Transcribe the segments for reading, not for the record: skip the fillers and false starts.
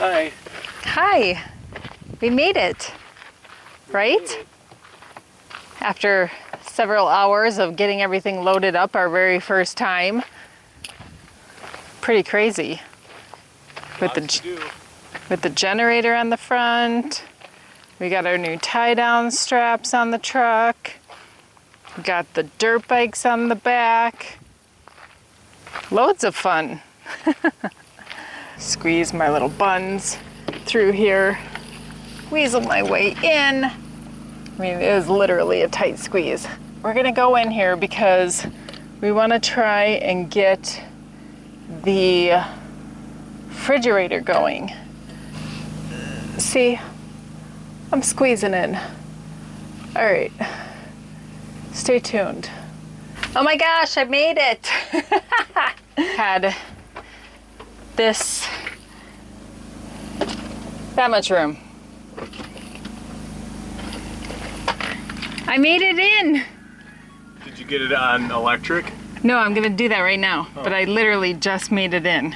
Hi. Hi. We made it, right? After several hours of getting everything loaded up our very first time. Pretty crazy. With the generator on the front. We got our new tie-down straps on the truck. We got the dirt bikes on the back. Loads of fun. Squeeze my little buns through here. Weasel my way in. I mean, it is literally a tight squeeze. We're gonna go in here because we wanna try and get the refrigerator going. See, I'm squeezing in. All right, stay tuned. Oh my gosh, I made it. Had this, that much room. I made it in. Did you get it on electric? No, I'm gonna do that right now, but I literally just made it in.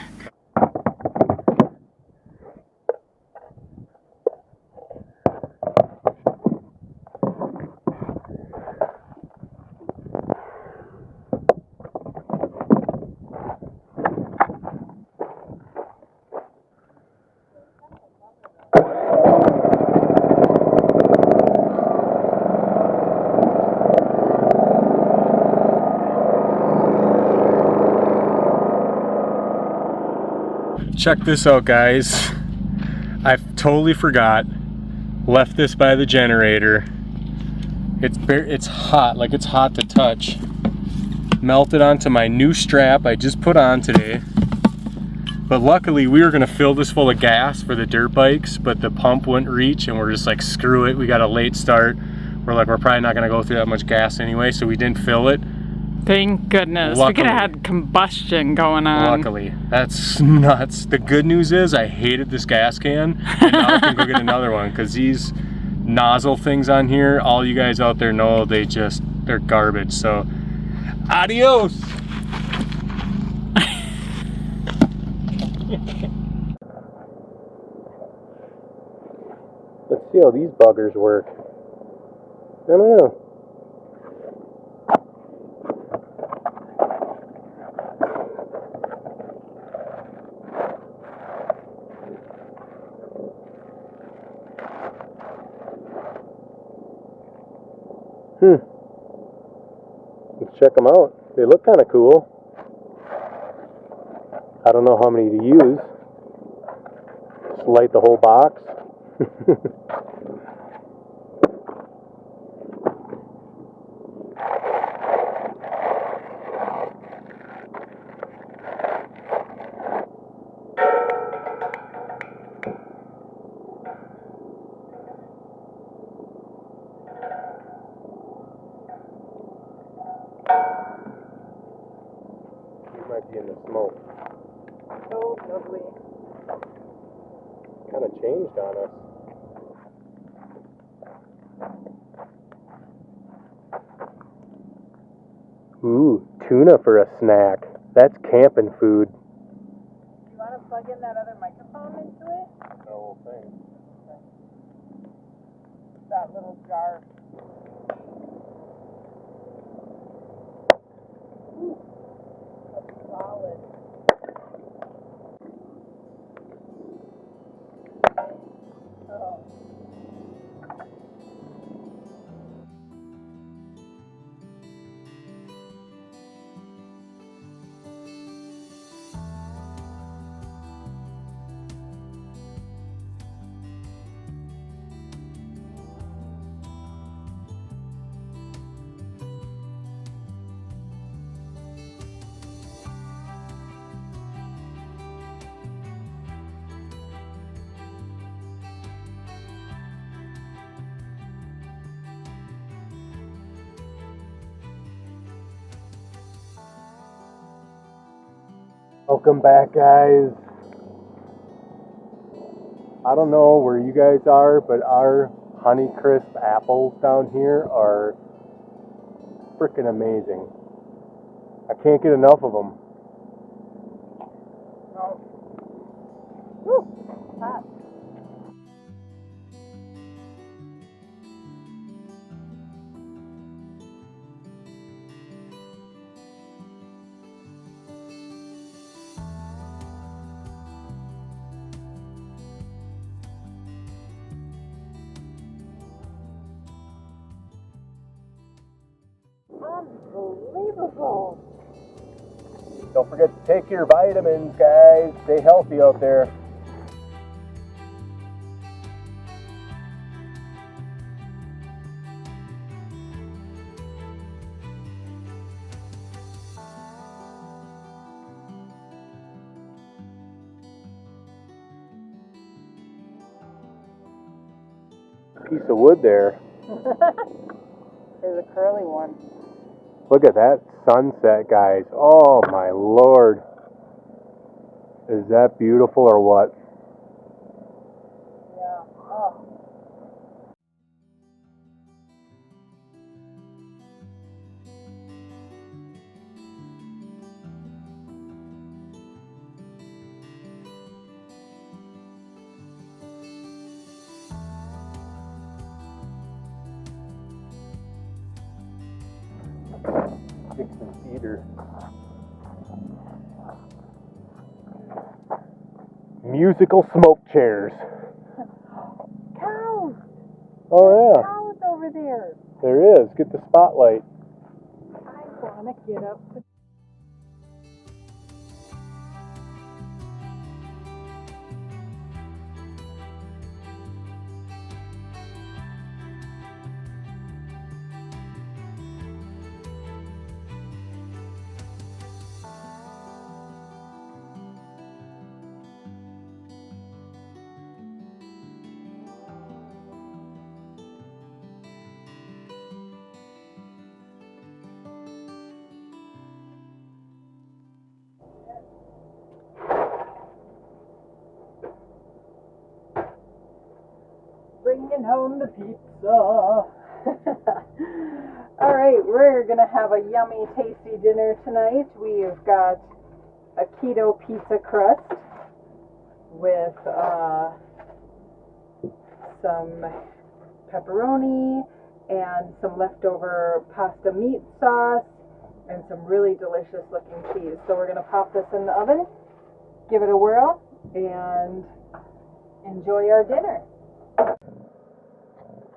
Check this out, guys. I totally forgot. Left this by the generator. It's hot, like it's hot to touch. Melted onto my new strap I just put on today. But luckily we were gonna fill this full of gas for the dirt bikes, but the pump wouldn't reach, and we're just like, screw it, we got a late start. We're like, we're probably not gonna go through that much gas anyway, so we didn't fill it. Thank goodness. We could have had combustion going on. Luckily. That's nuts. The good news is I hated this gas can, and now I can go get another one, because these nozzle things on here, all you guys out there know, they're garbage. So, adios! Let's see how these buggers work. I don't know. Let's check them out. They look kind of cool. I don't know how many to use. Just light the whole box. Might be in the smoke. Oh, lovely. Kind of changed on us. Ooh, tuna for a snack. That's camping food. You want to plug in that other microphone into it? The whole thing. Okay. That little jar. Ooh. Solid. Oh. Welcome back, guys. I don't know where you guys are, but our Honeycrisp apples down here are freaking amazing. I can't get enough of them. Oh. Woo. hot. Unbelievable. Don't forget to take your vitamins, guys. Stay healthy out there. Piece of wood there. There's a curly one. Look at that sunset, guys. Oh my Lord. Is that beautiful or what? Yeah. Oh. Dixon Cedar. Musical smoke chairs. Cows! Oh yeah, Cows over there. there is. Get the spotlight. I want to get up. Bringing home the pizza. All right, we're gonna have a yummy, tasty dinner tonight. We've got a keto pizza crust with some pepperoni and some leftover pasta meat sauce and some really delicious looking cheese. So we're gonna pop this in the oven, give it a whirl, and enjoy our dinner.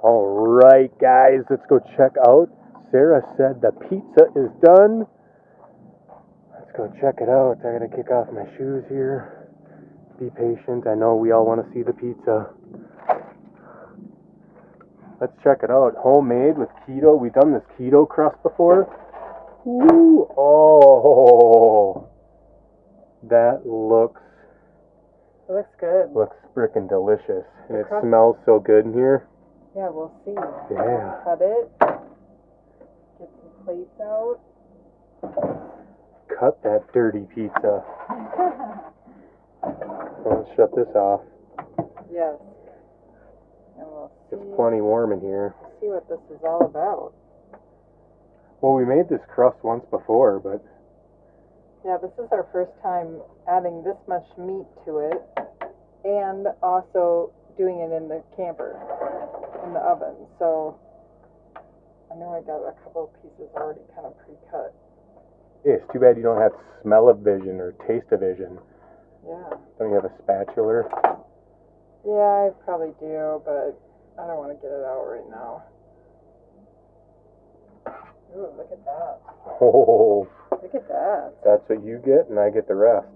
All right, guys, let's go check out. Sarah said the pizza is done. Let's go check it out. I gotta kick off my shoes here. Be patient. I know we all want to see the pizza. Let's check it out. Homemade with keto. We've done this keto crust before. Woo! Oh, that looks good. looks frickin' delicious. And it crust- smells so good in here. Yeah, we'll see. Yeah. Cut it. Get some plates out. Cut that dirty pizza. Let's shut this off. Yes. And we'll see, It's plenty warm in here. see what this is all about. Well, we made this crust once before, but Yeah, this is our first time adding this much meat to it and also doing it in the camper, in the oven. So I know I got a couple of pieces already kind of pre-cut. yeah, it's too bad you don't have smell-o-vision or taste-o-vision. Yeah. Don't you have a spatula? Yeah, I probably do, but I don't want to get it out right now. Ooh, look at that. Oh, Look at that. that's what you get, and I get the rest.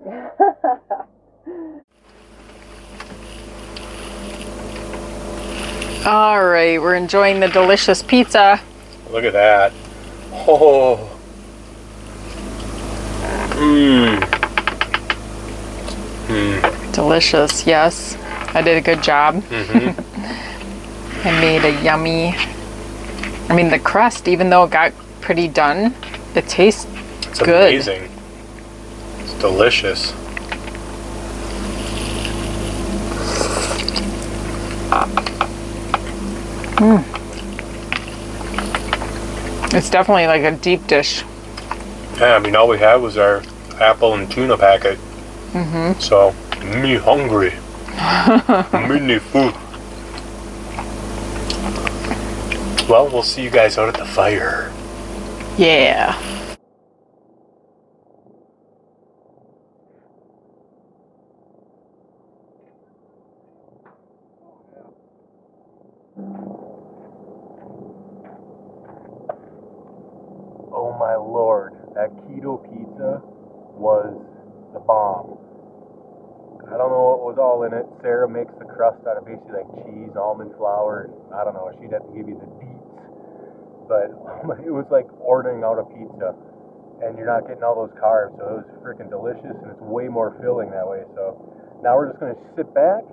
All right, we're enjoying the delicious pizza. Look at that. Oh. Mmm. Mmm. Delicious, yes. I did a good job. Mm-hmm. I made a yummy, I mean the crust, even though it got pretty done, it tastes It's good. amazing. It's delicious. It's definitely like a deep dish. Yeah, I mean, all we had was our apple and tuna packet. Mm-hmm. So, me hungry. Well, we'll see you guys out at the fire. Yeah. Oh my lord, that keto pizza was the bomb. I don't know what was all in it. Sarah makes the crust out of basically like cheese, almond flour, and I don't know, she'd have to give you the deets. But it was like ordering out a pizza, and you're not getting all those carbs, so it was freaking delicious, and it's way more filling that way. So now we're just gonna sit back,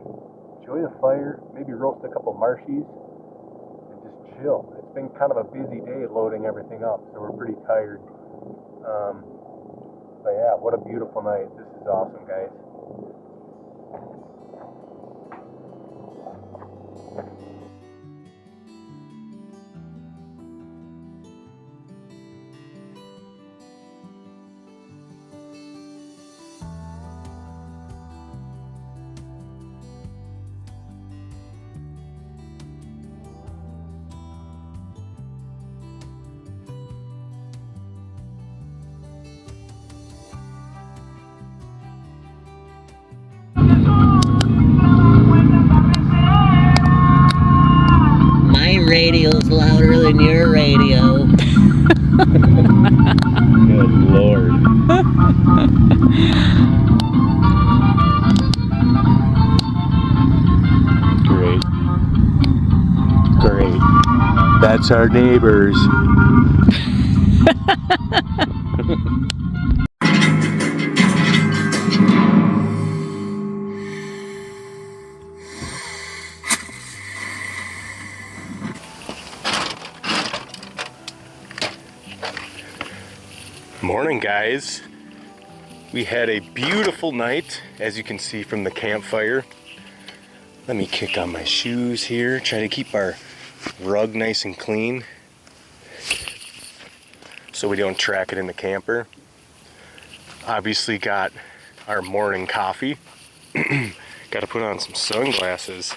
enjoy the fire, maybe roast a couple marshies, and just chill. It's been kind of a busy day loading everything up, so we're pretty tired. But yeah, what a beautiful night. This is awesome, guys. My radio's louder than your radio. Good lord. Great. Great. That's our neighbors. Morning, guys. We had a beautiful night, as you can see from the campfire. Let me kick on my shoes here, try to keep our rug nice and clean so we don't track it in the camper. Obviously got our morning coffee. Got to put on some sunglasses.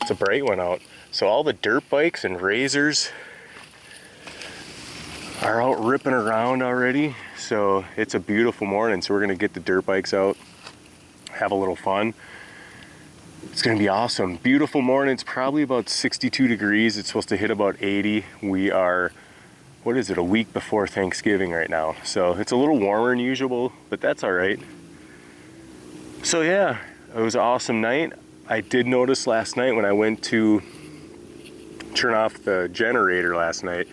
It's a bright one out. So all the dirt bikes and razors are out ripping around already. So it's a beautiful morning. So we're gonna get the dirt bikes out, have a little fun. It's gonna be awesome. Beautiful morning. It's probably about 62 degrees. It's supposed to hit about 80. We are, what is it, a week before Thanksgiving right now. So it's a little warmer than usual, but that's all right. So yeah, it was an awesome night. I did notice last night when I went to turn off the generator last night,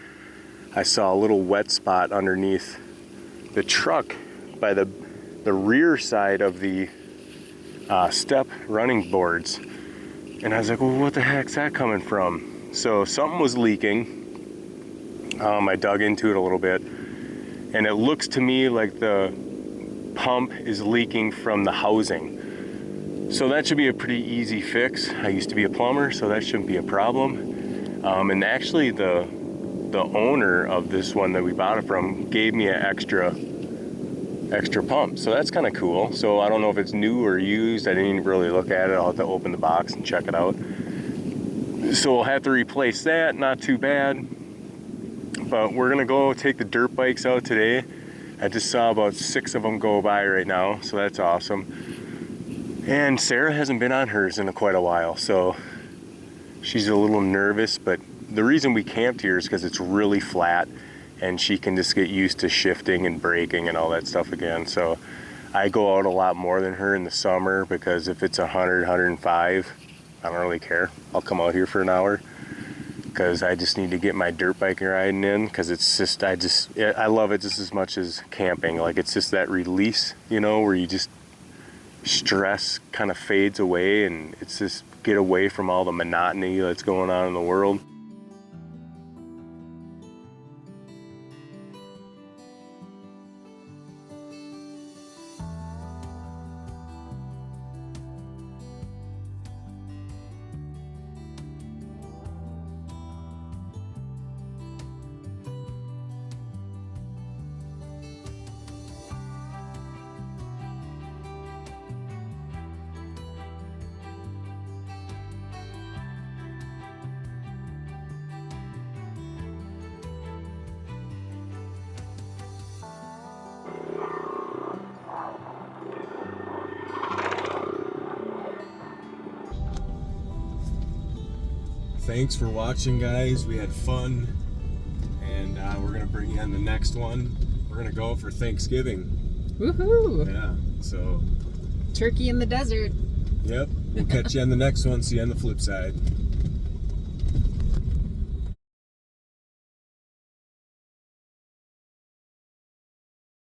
I saw a little wet spot underneath the truck by the rear side of the step running boards. And I was like, well, what the heck's that coming from? So something was leaking. I dug into it a little bit, and it looks to me like the pump is leaking from the housing. So that should be a pretty easy fix. I used to be a plumber, so that shouldn't be a problem. And actually the owner of this one that we bought it from gave me an extra pump, so that's kind of cool. So I don't know if it's new or used. I didn't even really look at it. I'll have to open the box and check it out. So we'll have to replace that. Not too bad. But we're gonna go take the dirt bikes out today. I just saw about 6 of them go by right now, so that's awesome. And Sarah hasn't been on hers in quite a while, so she's a little nervous, but the reason we camped here is because it's really flat and she can just get used to shifting and braking and all that stuff again. So I go out a lot more than her in the summer, because if it's 100, 105, I don't really care. I'll come out here for an hour because I just need to get my dirt bike riding in, because it's just, I love it just as much as camping. Like, it's just that release, you know, where you just, stress kind of fades away, and it's just get away from all the monotony that's going on in the world. thanks for watching, guys. We had fun, and we're gonna bring you on the next one. We're gonna go for Thanksgiving. Woohoo! Yeah, so Turkey in the desert. yep, we'll catch you on the next one. See you on the flip side.